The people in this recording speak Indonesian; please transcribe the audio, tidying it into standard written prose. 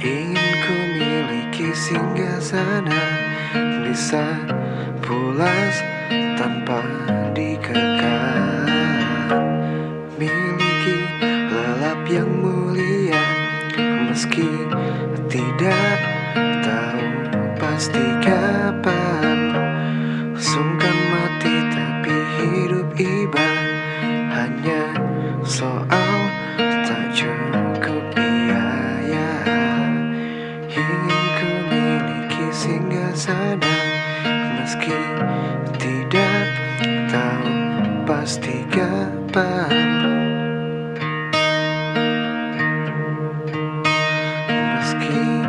Ingin ku miliki singgasana, bisa pulas tanpa dikekang. Miliki lelap yang mulia, meski tidak tahu pasti kapan. Sungkan mati tapi hidup iba, hanya soal tak cukup biaya. Ingin ku miliki singgasana, meski tidak tahu pasti kapan. Meski